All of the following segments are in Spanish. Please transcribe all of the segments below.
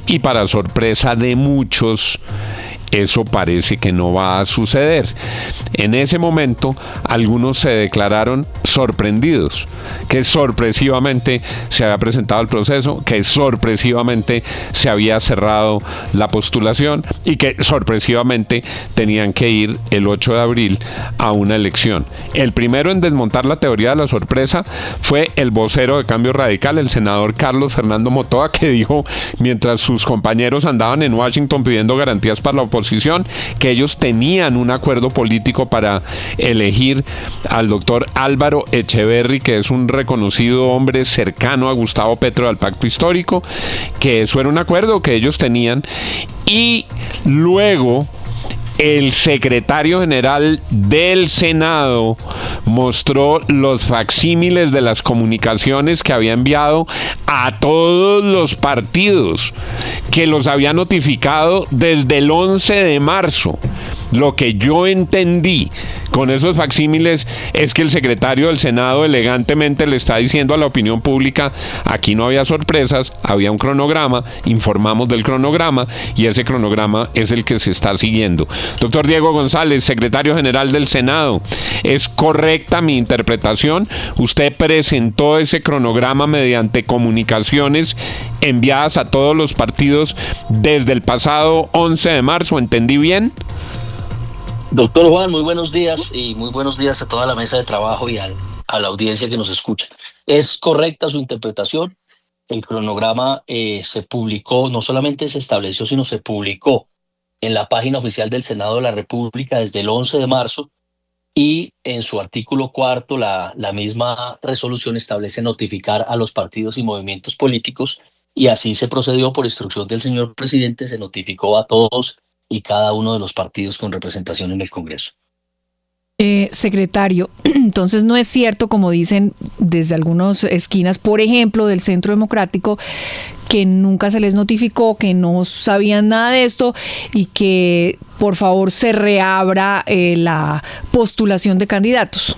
y para sorpresa de muchos, eso parece que no va a suceder. En ese momento, algunos se declararon sorprendidos, que sorpresivamente se había presentado el proceso, que sorpresivamente se había cerrado la postulación y que sorpresivamente tenían que ir el 8 de abril a una elección. El primero en desmontar la teoría de la sorpresa fue el vocero de Cambio Radical, el senador Carlos Fernando Motoa, que dijo, mientras sus compañeros andaban en Washington pidiendo garantías para la oposición, que ellos tenían un acuerdo político para elegir al doctor Álvaro Echeverry, que es un reconocido hombre cercano a Gustavo Petro del Pacto Histórico, que eso era un acuerdo que ellos tenían. Y luego el secretario general del Senado mostró los facsímiles de las comunicaciones que había enviado a todos los partidos, que los había notificado desde el 11 de marzo. Lo que yo entendí con esos facsímiles es que el secretario del Senado elegantemente le está diciendo a la opinión pública: aquí no había sorpresas, había un cronograma, informamos del cronograma y ese cronograma es el que se está siguiendo. Doctor Diego González, secretario general del Senado, ¿es correcta mi interpretación? ¿Usted presentó ese cronograma mediante comunicaciones enviadas a todos los partidos desde el pasado 11 de marzo? ¿Entendí bien? Doctor Juan, muy buenos días y muy buenos días a toda la mesa de trabajo y a la audiencia que nos escucha. Es correcta su interpretación. El cronograma se publicó, no solamente se estableció, sino se publicó en la página oficial del Senado de la República desde el 11 de marzo y en su artículo 4 la misma resolución establece notificar a los partidos y movimientos políticos y así se procedió por instrucción del señor presidente, se notificó a todos y cada uno de los partidos con representación en el Congreso. Secretario, entonces no es cierto, como dicen desde algunas esquinas, por ejemplo, del Centro Democrático, que nunca se les notificó, que no sabían nada de esto y que por favor se reabra la postulación de candidatos.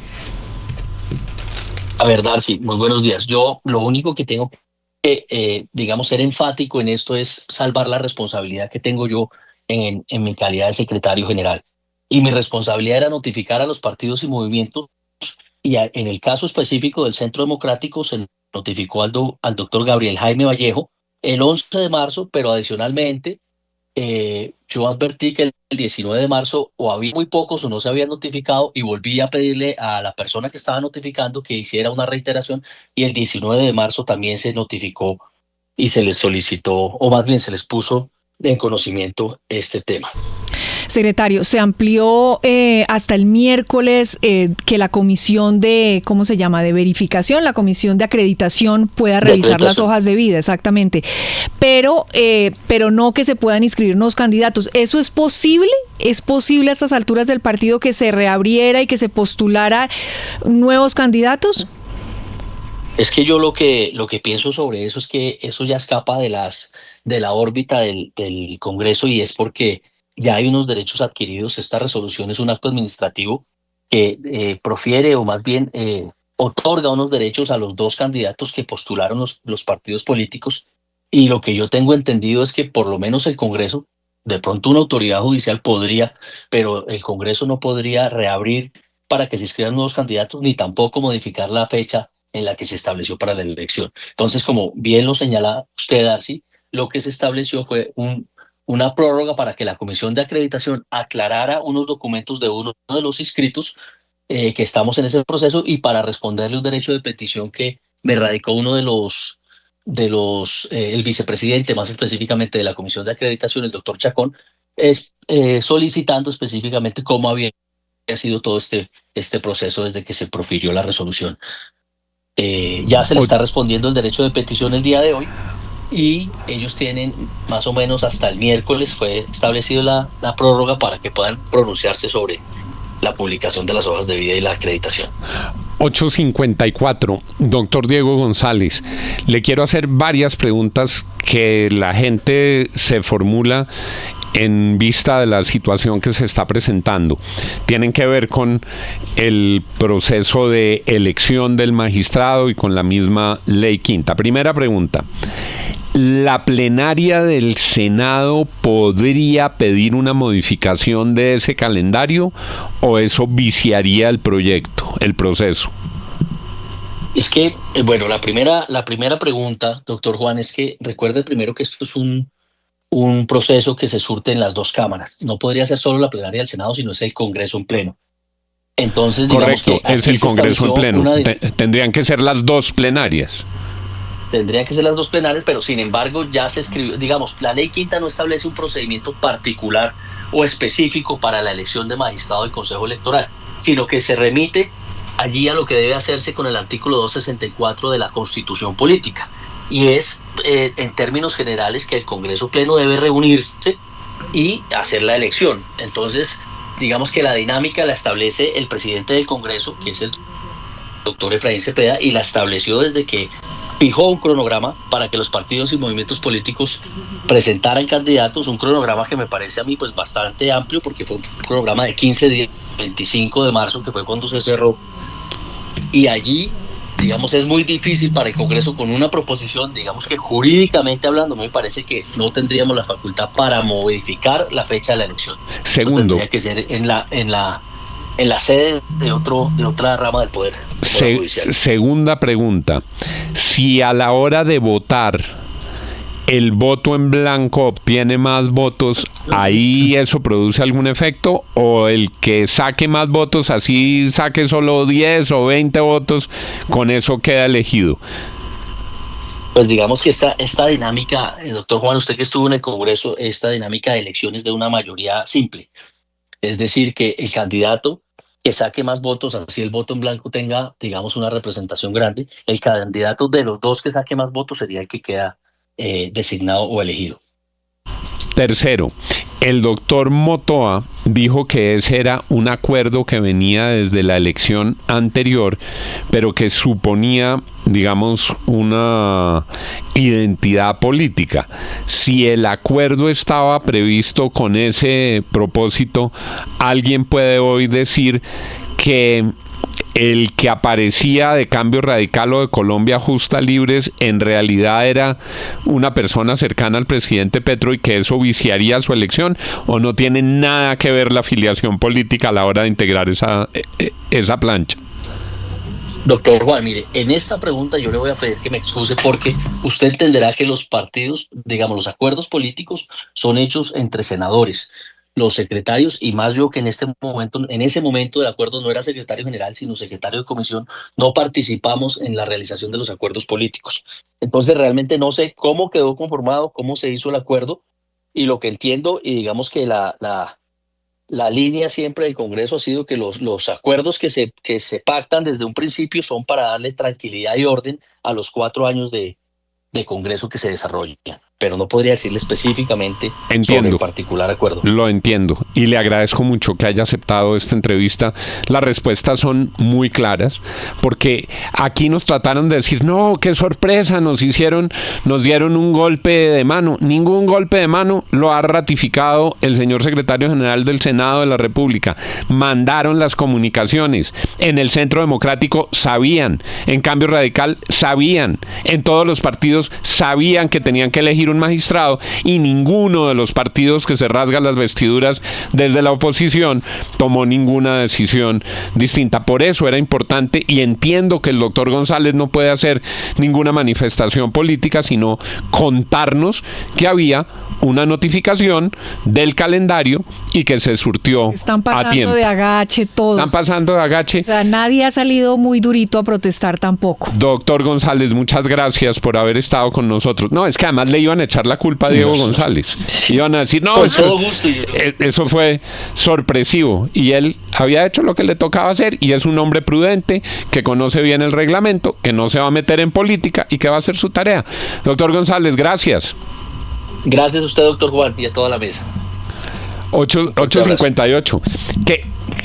A ver, Darcy, muy buenos días. Yo lo único que tengo que, ser enfático en esto es salvar la responsabilidad que tengo yo en mi calidad de secretario general. Y mi responsabilidad era notificar a los partidos y movimientos, y en el caso específico del Centro Democrático se notificó al doctor Gabriel Jaime Vallejo el 11 de marzo, pero adicionalmente yo advertí que el 19 de marzo o había muy pocos o no se habían notificado y volví a pedirle a la persona que estaba notificando que hiciera una reiteración y el 19 de marzo también se notificó y se les solicitó, o más bien se les puso en conocimiento este tema. Secretario, se amplió hasta el miércoles que la comisión de, ¿cómo se llama?, de verificación, la comisión de acreditación pueda revisar las hojas de vida, exactamente. Pero no que se puedan inscribir nuevos candidatos. ¿Eso es posible? ¿Es posible a estas alturas del partido que se reabriera y que se postulara nuevos candidatos? Es que yo lo que pienso sobre eso es que eso ya escapa de la órbita del Congreso y es porque ya hay unos derechos adquiridos. Esta resolución es un acto administrativo que profiere o más bien otorga unos derechos a los dos candidatos que postularon los partidos políticos y lo que yo tengo entendido es que por lo menos el Congreso, de pronto una autoridad judicial podría, pero el Congreso no podría reabrir para que se inscriban nuevos candidatos ni tampoco modificar la fecha en la que se estableció para la elección. Entonces, como bien lo señala usted, Darcy, lo que se estableció fue una prórroga para que la Comisión de Acreditación aclarara unos documentos de uno de los inscritos que estamos en ese proceso y para responderle un derecho de petición que me radicó uno el vicepresidente, más específicamente de la Comisión de Acreditación, el doctor Chacón, solicitando específicamente cómo había sido todo este proceso desde que se profirió la resolución. Ya se le está respondiendo el derecho de petición el día de hoy y ellos tienen más o menos hasta el miércoles fue establecida la prórroga para que puedan pronunciarse sobre la publicación de las hojas de vida y la acreditación. 8:54. Doctor Diego González, le quiero hacer varias preguntas que la gente se formula en vista de la situación que se está presentando. Tienen que ver con el proceso de elección del magistrado y con la misma ley quinta. Primera pregunta: ¿la plenaria del Senado podría pedir una modificación de ese calendario o eso viciaría el proyecto, el proceso? Es que, bueno, la primera pregunta, doctor Juan, es que recuerde primero que esto es un proceso que se surte en las dos cámaras. No podría ser solo la plenaria del Senado, sino es el Congreso en pleno. Entonces, correcto, es el Congreso en pleno. Tendrían que ser las dos plenarias. Tendrían que ser las dos plenarias, pero sin embargo ya se escribió, digamos, la ley quinta no establece un procedimiento particular o específico para la elección de magistrado del Consejo Electoral, sino que se remite allí a lo que debe hacerse con el artículo 264 de la Constitución Política, y es, en términos generales, que el Congreso Pleno debe reunirse y hacer la elección. Entonces, digamos que la dinámica la establece el presidente del Congreso, que es el doctor Efraín Cepeda, y la estableció desde que fijó un cronograma para que los partidos y movimientos políticos presentaran candidatos, un cronograma que me parece a mí pues bastante amplio, porque fue un cronograma de 15 días, 25 de marzo, que fue cuando se cerró, y allí, digamos, es muy difícil para el Congreso con una proposición, digamos que jurídicamente hablando, me parece que no tendríamos la facultad para modificar la fecha de la elección. Segundo, eso tendría que ser en la sede de otra rama del poder judicial. Segunda pregunta, si a la hora de votar el voto en blanco obtiene más votos, ¿ahí eso produce algún efecto? ¿O el que saque más votos, así saque solo 10 o 20 votos, con eso queda elegido? Pues digamos que esta dinámica, doctor Juan, usted que estuvo en el Congreso, esta dinámica de elecciones de una mayoría simple. Es decir, que el candidato que saque más votos, así el voto en blanco tenga, digamos, una representación grande, el candidato de los dos que saque más votos sería el que queda designado o elegido. Tercero, el doctor Motoa dijo que ese era un acuerdo que venía desde la elección anterior, pero que suponía, digamos, una identidad política. Si el acuerdo estaba previsto con ese propósito, ¿alguien puede hoy decir que el que aparecía de Cambio Radical o de Colombia Justa Libres en realidad era una persona cercana al presidente Petro y que eso viciaría su elección, o no tiene nada que ver la afiliación política a la hora de integrar esa plancha? Doctor Juan, mire, en esta pregunta yo le voy a pedir que me excuse, porque usted entenderá que los partidos, digamos, los acuerdos políticos son hechos entre senadores. Los secretarios, y más yo que en ese momento del acuerdo no era secretario general, sino secretario de comisión, no participamos en la realización de los acuerdos políticos. Entonces realmente no sé cómo quedó conformado, cómo se hizo el acuerdo, y lo que entiendo, y digamos que la línea siempre del Congreso ha sido que los acuerdos que se pactan desde un principio son para darle tranquilidad y orden a los 4 años de Congreso que se desarrollan, pero no podría decirle específicamente sobre el particular acuerdo. Lo entiendo y le agradezco mucho que haya aceptado esta entrevista. Las respuestas son muy claras, porque aquí nos trataron de decir, no, qué sorpresa, nos dieron un golpe de mano. Ningún golpe de mano lo ha ratificado el señor secretario general del Senado de la República. Mandaron las comunicaciones. En el Centro Democrático sabían, en Cambio Radical sabían, en todos los partidos sabían que tenían que elegir un magistrado, y ninguno de los partidos que se rasgan las vestiduras desde la oposición tomó ninguna decisión distinta. Por eso era importante, y entiendo que el doctor González no puede hacer ninguna manifestación política, sino contarnos que había una notificación del calendario y que se surtió a tiempo. Están pasando de agache todos. Están pasando de agache. O sea, nadie ha salido muy durito a protestar tampoco. Doctor González, muchas gracias por haber estado con nosotros. No, es que además le iban a echar la culpa a Diego González. Iban a decir, no, eso fue sorpresivo. Y él había hecho lo que le tocaba hacer, y es un hombre prudente, que conoce bien el reglamento, que no se va a meter en política y que va a hacer su tarea. Doctor González, gracias. Gracias a usted, doctor Juan, y a toda la mesa. 8:58.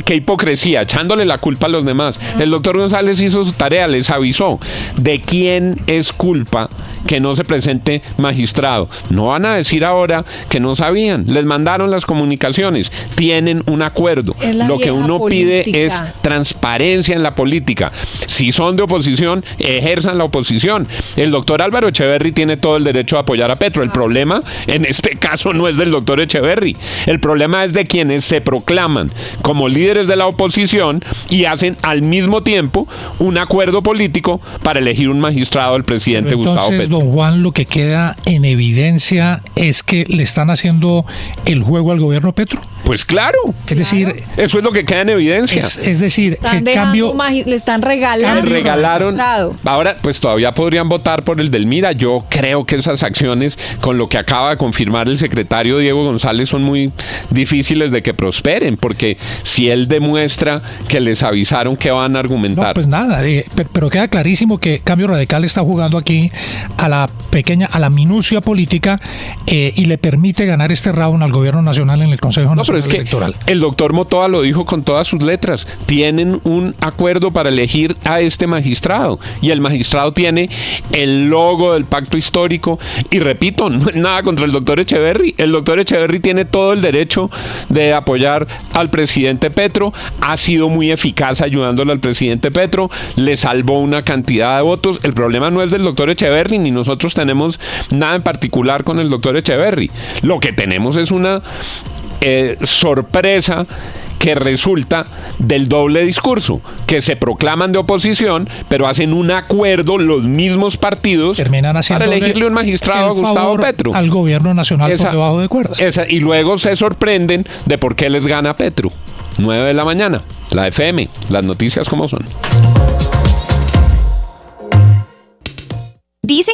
qué hipocresía, echándole la culpa a los demás. El doctor González hizo su tarea, les avisó. ¿De quién es culpa que no se presente magistrado? No van a decir ahora que no sabían. Les mandaron las comunicaciones. Tienen un acuerdo. Lo que uno pide es transparencia en la política. Si son de oposición, ejerzan la oposición. El doctor Álvaro Echeverry tiene todo el derecho de apoyar a Petro. El problema en este caso no es del doctor Echeverry. El problema es de quienes se proclaman como líderes de la oposición y hacen al mismo tiempo un acuerdo político para elegir un magistrado al presidente Gustavo Petro. Don Juan, lo que queda en evidencia es que le están haciendo el juego al gobierno Petro. Pues claro. Es decir, eso es lo que queda en evidencia. Es decir, el cambio... Le están regalando. Le regalaron. Ahora, pues todavía podrían votar por el del Mira. Yo creo que esas acciones, con lo que acaba de confirmar el secretario Diego González, son muy difíciles de que prosperen, porque si él demuestra que les avisaron, que van a argumentar. No, pues nada, pero queda clarísimo que Cambio Radical está jugando aquí a la minucia política y le permite ganar este round al gobierno nacional en el Consejo Nacional Electoral. El doctor Motoa lo dijo con todas sus letras. Tienen un acuerdo para elegir a este magistrado y el magistrado tiene el logo del pacto histórico y repito, no es nada contra el doctor Echeverry. El doctor Echeverry tiene todo el derecho de apoyar al presidente Petro, ha sido muy eficaz ayudándole al presidente Petro, le salvó una cantidad de votos. El problema no es del doctor Echeverry, ni nosotros tenemos nada en particular con el doctor Echeverry. Lo que tenemos es una sorpresa que resulta del doble discurso, que se proclaman de oposición, pero hacen un acuerdo los mismos partidos para elegirle un magistrado a Gustavo Petro. Al gobierno nacional por debajo de cuerda. Y luego se sorprenden de por qué les gana Petro. 9 de la mañana, la FM, las noticias como son. Dicen que